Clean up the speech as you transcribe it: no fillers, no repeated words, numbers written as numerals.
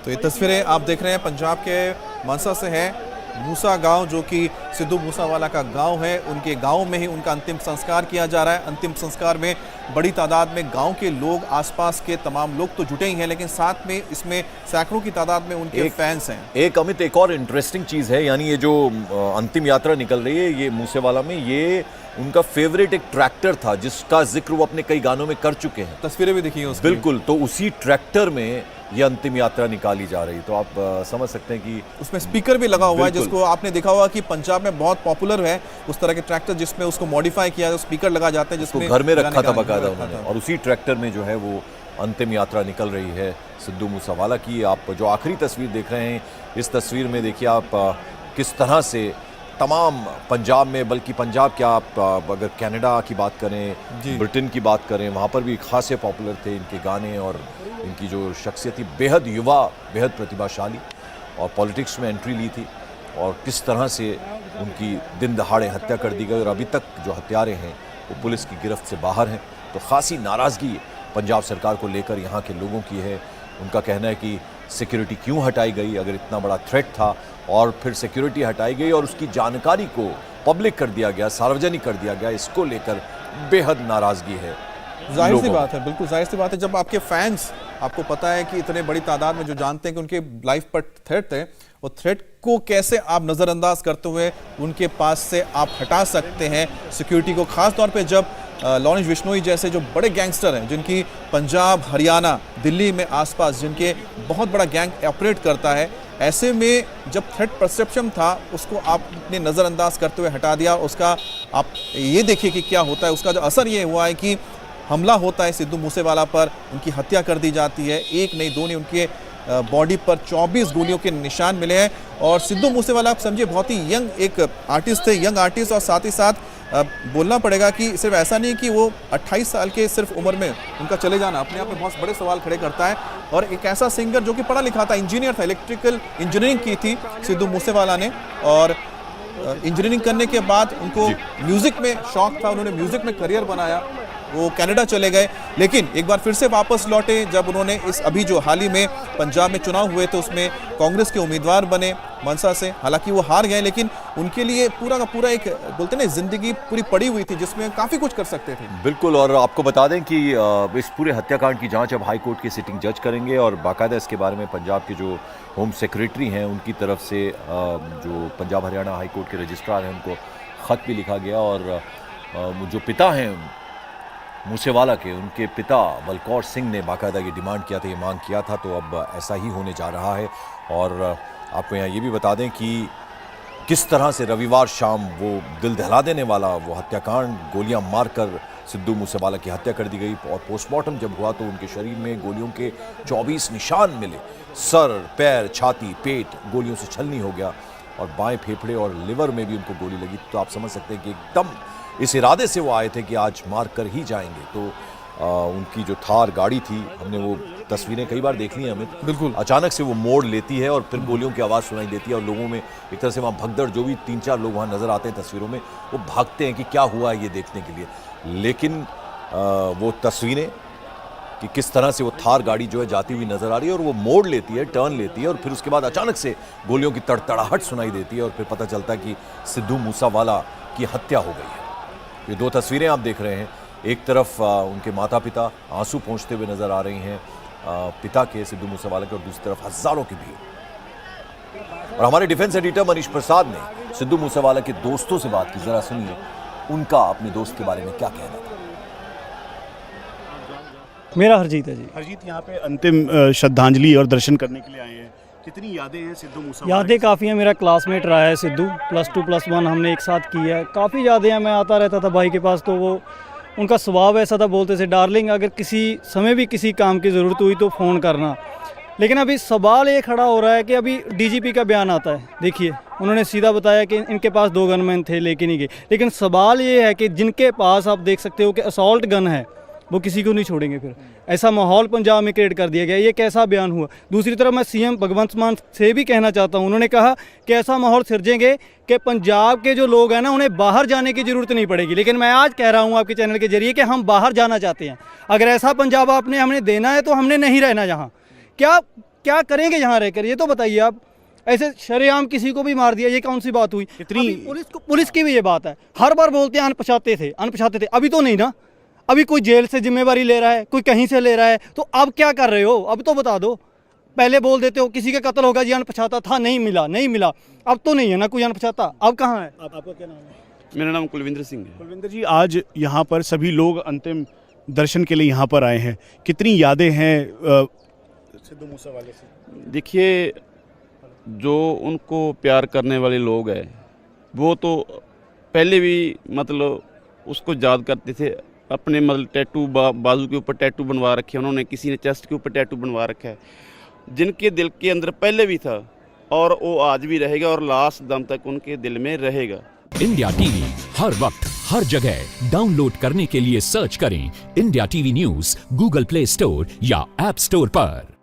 तो ये तस्वीरें आप देख रहे हैं पंजाब के मानसा से है। मूसा गांव जो कि सिद्धू मूसावाला का गांव है, उनके गांव में ही उनका अंतिम संस्कार किया जा रहा है। अंतिम संस्कार में बड़ी तादाद में गांव के लोग, आसपास के तमाम लोग तो जुटे ही हैं, लेकिन साथ में इसमें सैकड़ों की तादाद में उनके फैंस हैं। एक अमित, एक और इंटरेस्टिंग चीज़ है, यानी ये जो अंतिम यात्रा निकल रही है ये मूसेवाला में, ये उनका फेवरेट एक ट्रैक्टर था जिसका जिक्र वो अपने कई गानों में कर चुके हैं। तस्वीरें भी दिखी हैं उसकी। बिल्कुल, तो उसी ट्रैक्टर में ये अंतिम यात्रा निकाली जा रही, तो आप समझ सकते हैं कि उसमें स्पीकर भी लगा हुआ है, जिसको आपने देखा होगा कि पंजाब में बहुत पॉपुलर है उस तरह के ट्रैक्टर जिसमें उसको मॉडिफाई किया है, स्पीकर लगा जाते हैं, जिसको घर में रखा था बाकायदा उन्होंने, और उसी ट्रैक्टर में जो है वो अंतिम यात्रा निकल रही है सिद्धू मूसावाला की। आप जो आखिरी तस्वीर देख रहे हैं, इस तस्वीर में देखिए आप किस तरह से तमाम पंजाब में, बल्कि पंजाब क्या, आप अगर कनाडा की बात करें, ब्रिटेन की बात करें, वहाँ पर भी खासे पॉपुलर थे इनके गाने, और इनकी जो शख्सियत थी बेहद युवा, बेहद प्रतिभाशाली, और पॉलिटिक्स में एंट्री ली थी, और किस तरह से उनकी दिन दहाड़े हत्या कर दी गई, और अभी तक जो हत्यारे हैं वो पुलिस की गिरफ्त से बाहर हैं। तो खासी नाराज़गी पंजाब सरकार को लेकर यहाँ के लोगों की है। उनका कहना है कि सिक्योरिटी क्यों हटाई गई, अगर इतना बड़ा थ्रेट था और फिर सिक्योरिटी हटाई गई और उसकी जानकारी को पब्लिक कर दिया गया, सार्वजनिक कर दिया गया, इसको लेकर बेहद नाराज़गी है। जाहिर सी बात है, बिल्कुल जाहिर सी बात है, जब आपके फैंस, आपको पता है कि इतने बड़ी तादाद में जो जानते हैं कि उनके लाइफ पर थ्रेट है, वो थ्रेट को कैसे आप नज़रअंदाज करते हुए उनके पास से आप हटा सकते हैं सिक्योरिटी को, खास तौर पे जब लॉरेंस बिश्नोई जैसे जो बड़े गैंगस्टर हैं, जिनकी पंजाब, हरियाणा, दिल्ली में आसपास जिनके बहुत बड़ा गैंग ऑपरेट करता है, ऐसे में जब थ्रेट परसेप्शन था उसको आपने नज़रअंदाज करते हुए हटा दिया। उसका आप ये देखिए कि क्या होता है, उसका जो असर ये हुआ है कि हमला होता है सिद्धू मूसेवाला पर, उनकी हत्या कर दी जाती है। एक नहीं, दो नहीं, उनके बॉडी पर 24 गोलियों के निशान मिले हैं। और सिद्धू मूसेवाला आप समझिए बहुत ही यंग एक आर्टिस्ट थे, यंग आर्टिस्ट, और साथ ही साथ बोलना पड़ेगा कि सिर्फ ऐसा नहीं कि वो 28 साल के सिर्फ उम्र में उनका चले जाना अपने आप में बहुत बड़े सवाल खड़े करता है। और एक ऐसा सिंगर जो कि पढ़ा लिखा था, इंजीनियर था, इलेक्ट्रिकल इंजीनियरिंग की थी सिद्धू मूसेवाला ने, और इंजीनियरिंग करने के बाद उनको म्यूज़िक में शौक था, उन्होंने म्यूज़िक में करियर बनाया, वो कनाडा चले गए, लेकिन एक बार फिर से वापस लौटे जब उन्होंने इस अभी जो हाल ही में पंजाब में चुनाव हुए थे उसमें कांग्रेस के उम्मीदवार बने मानसा से। हालांकि वो हार गए, लेकिन उनके लिए पूरा का पूरा एक बोलते ना जिंदगी पूरी पड़ी हुई थी जिसमें काफ़ी कुछ कर सकते थे। बिल्कुल, और आपको बता दें कि इस पूरे हत्याकांड की जांच अब हाई कोर्ट के सिटिंग जज करेंगे, और बाकायदा इसके बारे में पंजाब के जो होम सेक्रेटरी हैं उनकी तरफ से जो पंजाब हरियाणा हाई कोर्ट के रजिस्ट्रार हैं उनको ख़त भी लिखा गया, और जो पिता हैं मूसेवाला के, उनके पिता बलकौर सिंह ने बाकायदा ये डिमांड किया था, ये मांग किया था, तो अब ऐसा ही होने जा रहा है। और आपको यहाँ ये भी बता दें कि किस तरह से रविवार शाम वो दिल दहला देने वाला वो हत्याकांड, गोलियां मारकर सिद्धू मूसेवाला की हत्या कर दी गई, और पोस्टमार्टम जब हुआ तो उनके शरीर में गोलियों के 24 निशान मिले, सर, पैर, छाती, पेट गोलियों से छलनी हो गया, और बाएं फेफड़े और लिवर में भी उनको गोली लगी। तो आप समझ सकते हैं कि एकदम इस इरादे से वो आए थे कि आज मार कर ही जाएंगे। तो उनकी जो थार गाड़ी थी, हमने वो तस्वीरें कई बार देख ली हैं हमें, बिल्कुल अचानक से वो मोड़ लेती है और फिर गोलियों की आवाज़ सुनाई देती है, और लोगों में एक तरह से वहाँ भगदड़, जो भी 3-4 लोग वहाँ नज़र आते हैं तस्वीरों में, वो भागते हैं कि क्या हुआ है ये देखने के लिए। लेकिन वो तस्वीरें कि किस तरह से वो थार गाड़ी जो है जाती हुई नज़र आ रही है, और वो मोड़ लेती है, टर्न लेती है, और फिर उसके बाद अचानक से गोलियों की तड़तड़ाहट सुनाई देती है, और फिर पता चलता है कि सिद्धू मूसावाला की हत्या हो गई है। ये दो तस्वीरें आप देख रहे हैं, एक तरफ उनके माता पिता आंसू पोंछते हुए नजर आ रही हैं पिता के, सिद्धू मूसेवाला के, और दूसरी तरफ हजारों की भीड़। और हमारे डिफेंस एडिटर मनीष प्रसाद ने सिद्धू मूसेवाला के दोस्तों से बात की, जरा सुनिए उनका अपने दोस्त के बारे में क्या कहना था। मेरा हरजीत है जी। हरजीत, यहाँ पे अंतिम श्रद्धांजलि और दर्शन करने के लिए आए हैं, कितनी यादें हैं सिद्धू मूसेवाला? यादें काफ़ी हैं, मेरा क्लासमेट रहा है सिद्धू, +2 +1 हमने एक साथ किया है, काफ़ी यादें हैं। मैं आता रहता था भाई के पास, तो वो उनका स्वभाव ऐसा था, बोलते थे डार्लिंग अगर किसी समय भी किसी काम की ज़रूरत हुई तो फ़ोन करना। लेकिन अभी सवाल ये खड़ा हो रहा है कि अभी डीजीपी का बयान आता है, देखिए उन्होंने सीधा बताया कि इनके पास 2 गनमैन थे लेके नहीं गए, लेकिन सवाल ये है कि जिनके पास आप देख सकते हो कि असॉल्ट गन है वो किसी को नहीं छोड़ेंगे। फिर ऐसा माहौल पंजाब में क्रिएट कर दिया गया, ये कैसा बयान हुआ। दूसरी तरफ मैं सीएम भगवंत मान से भी कहना चाहता हूँ, उन्होंने कहा कि ऐसा माहौल सिरजेंगे कि पंजाब के जो लोग हैं ना उन्हें बाहर जाने की ज़रूरत नहीं पड़ेगी। लेकिन मैं आज कह रहा हूँ आपके चैनल के जरिए कि हम बाहर जाना चाहते हैं। अगर ऐसा पंजाब आपने हमें देना है तो हमने नहीं रहना यहाँ। क्या क्या करेंगे यहाँ रहकर, ये तो बताइए आप। ऐसे शरेआम किसी को भी मार दिया, ये कौन सी बात हुई? कितनी- अभी पुलिस की भी ये बात है, हर बार बोलते हैं अनपछाते थे, अभी तो नहीं ना। अभी कोई जेल से जिम्मेवारी ले रहा है, कोई कहीं से ले रहा है, तो अब क्या कर रहे हो? अब तो बता दो। पहले बोल देते हो किसी का कत्ल होगा जी, अनपछाता था, नहीं मिला। अब तो नहीं है ना कोई अनपछाता, अब कहाँ है? आपका क्या नाम है? मेरा नाम कुलविंदर सिंह है। कुलविंदर जी, आज यहाँ पर सभी लोग अंतिम दर्शन के लिए यहाँ पर आए हैं, कितनी यादें हैं सिद्धू मूसा वाले से? देखिए, जो उनको प्यार करने वाले लोग हैं वो तो पहले भी मतलब उसको याद करते थे। अपने मतलब टैटू बाजू के ऊपर टैटू बनवा रखे हैं उन्होंने, किसी ने चेस्ट के ऊपर टैटू बनवा रखा है, जिनके दिल के अंदर पहले भी था और वो आज भी रहेगा और लास्ट दम तक उनके दिल में रहेगा। इंडिया टीवी हर वक्त हर जगह डाउनलोड करने के लिए सर्च करें India TV news Google play store या ऐप स्टोर पर।